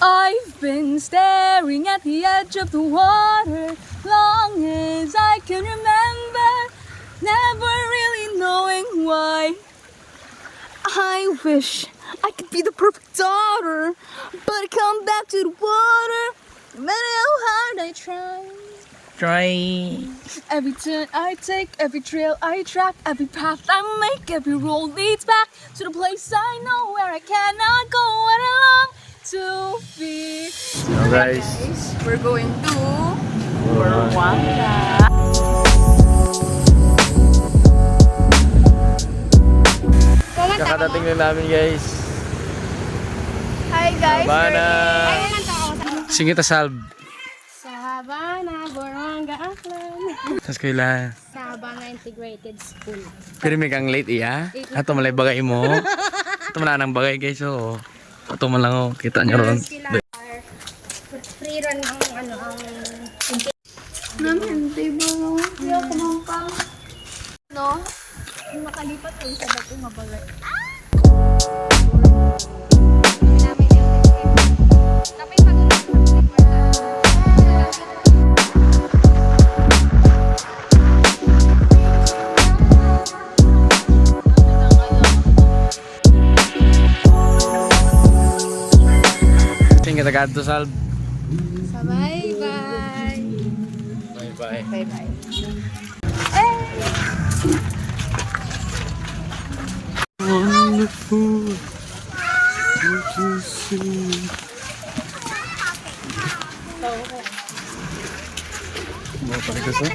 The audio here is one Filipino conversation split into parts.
I've been staring at the edge of the water long as I can remember, never really knowing why. I wish I could be the perfect daughter, but I come back to the water no matter how hard I try. Every turn I take, every trail I track, every path I make, every road leads back to the place I know where I cannot go where I long to be. Hello guys. We're going to Buruanga. Kakadating na namin guys. Hi guys. Habana. Sige ta salb. Sa Habana, Buruanga, Aklan. Sa eskwela. Sa Habana Integrated School. Pero may kang late iya. Ato malay bagay mo. Ato man nang bagay guys so. Ato man lang oh. Kita nyo ron. Free run ang ano ang Namin, table. Hindi ako kumangkang. No? Makalipat ko sa bato mabalay. Tingin kita kadto salb. sa bye-bye. Bye-bye. Bye-bye. Wonderful. What you see. Mau pakai kesan?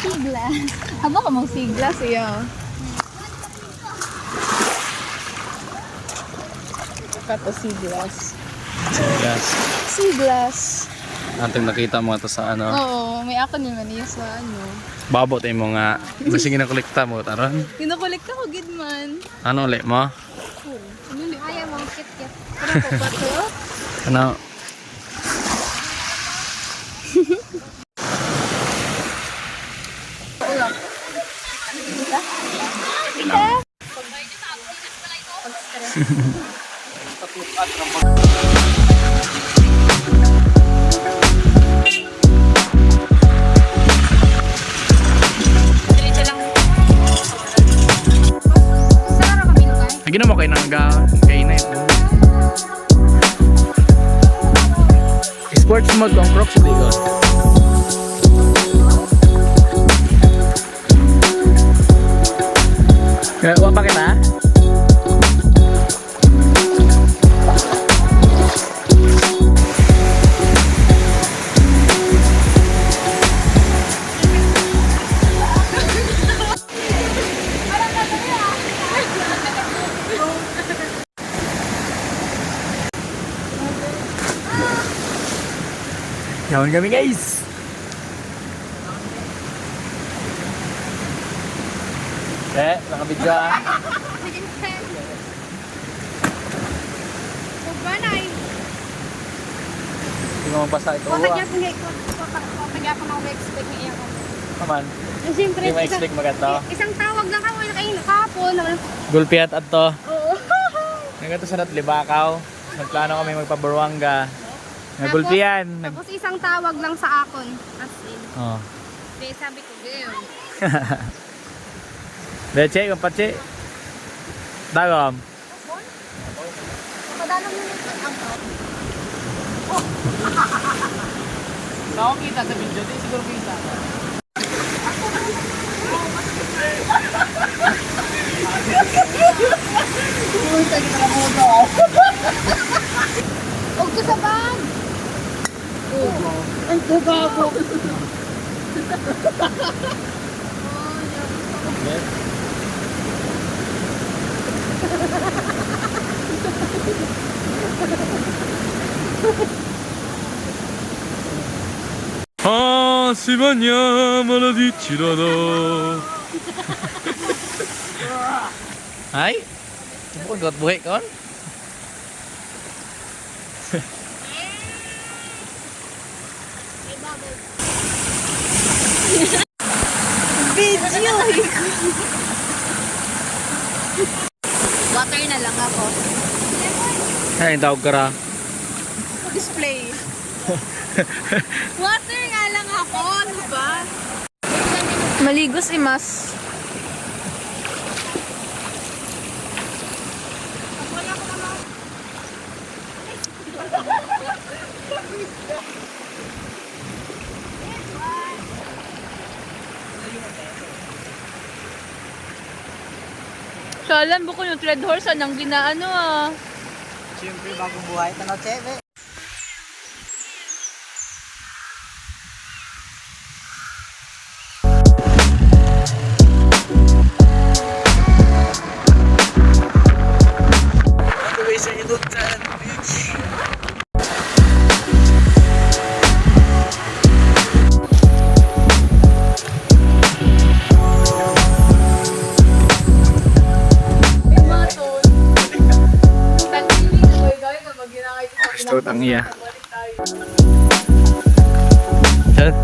Siglas. Haba ka mong siglas iyo. Kato siglas. Yes. Siglas. Anting nakita mo ito sa ano. Oo, may ako naman niya sa ano. Babot ay mo nga. Basta ginakolekta mo taron. Kinukolekta ko gid man. Ano ulit mo? Ayaw mo kit-kit. Pero ko pa to. Ano? Lagi na mo kayo nangga kay na ito. Sports mode kung Crocs dito. Kaya uwa pa kita? Yawan kami guys. Nakabidyo ah. Banay. Hindi mo mapasa ito. Patagya ko na-expect niya ako. Kaman. Siyempre, Hindi ma-expect magato. isang tawag lang ako na kayo nakapon. Gulpiat at to. Oo. Nagato sa Natlibakaw. Nagplano kami magpa-Buruanga. Nagulpian. Tapos isang tawag lang sa akon. As in. Oh. Di, sabi ko, girl. Leche, kampache. Dagom. Kapadala mo nito ang Ako kita sa video, di siguro kita. Huwag ko sa bag. Ang gago. Ah, si bagna, ma la dici la no. Ay? Bukod buhay kon? Video! Water na lang ako. Ay, tawag ka ra. Display. Water nga lang ako, ano ba? Maligos imas. Salan buko yung Red Horse anang ginaano ah. Siyempre, bagong buhay. Tanaw, Cheve. Gusto ang iya. Chat.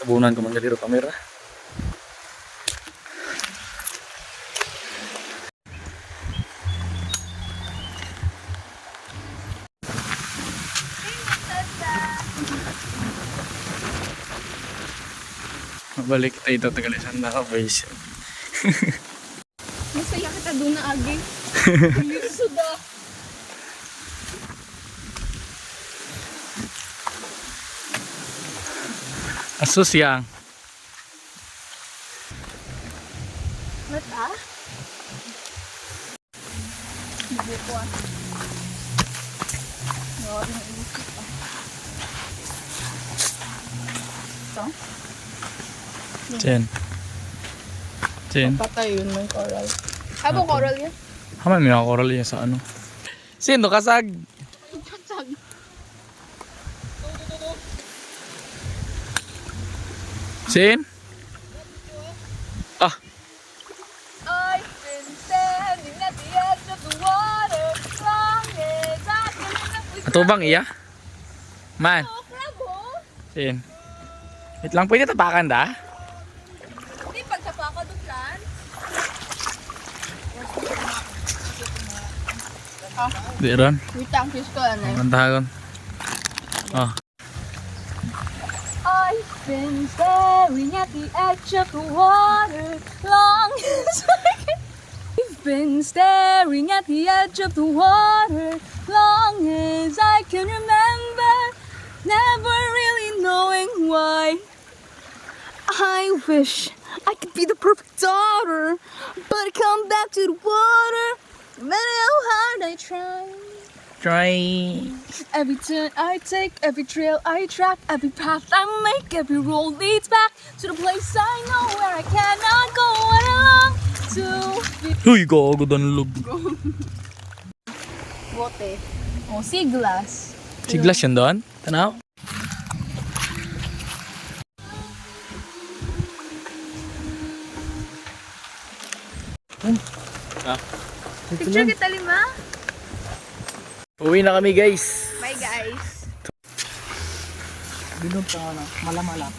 Tabunan ko man galiro kamera. Mabalik tayo dito tagalisan na boys. Masaya kita doon na agi. Suda. Asus yang. Mata? Hindi ko ah. Ito? Jen. Jen. Patay yun may coral. Abo coral yan? Haman may mga coral yan sa ano. Sino kasag? Kasag. Sin? Ah, I've been standing at the edge of the water long as I can remember. ato bang iya? Man, Oh, crab oh! Sin. Wait lang, pwede tapakan da? Hindi, pagkapa ka doon plan. Di ron. Wait lang, fish ko ano eh. Mantahagon. Oh. I've been staring at the edge of the water long as I can. I've been staring at the edge of the water long as I can remember, never really knowing why. I wish I could be the perfect daughter, but I come back to the water, no matter how hard I try. Try. Every turn I take, every trail I track, every path I make, every road leads back to the place I know where I cannot go and I long to be. Uy, gago dan log. Bote. O, siglas. Siglas yan doon? Tanaw? Ah. Picture kita lima? Uwi na kami guys. Bye guys. Binod pa na. Mala-mala.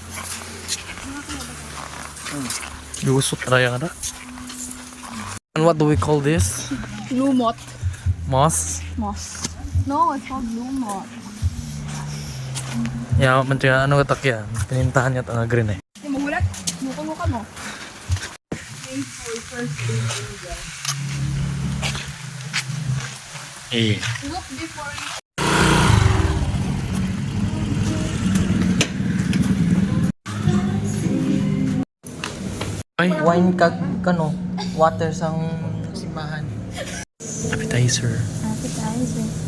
Lusot raya ka na. And what do we call this? Lumot. Moss. Moss. No, it's called lumot. Ya, mentira ano katak yan. Pinintahan niya ito nga green eh. Hindi mo gulat. Muka mo. Thanks for first aid. Eh. Look before you... Ay, Wine kag kano, water sang simbahan. appetizer. Appetizer.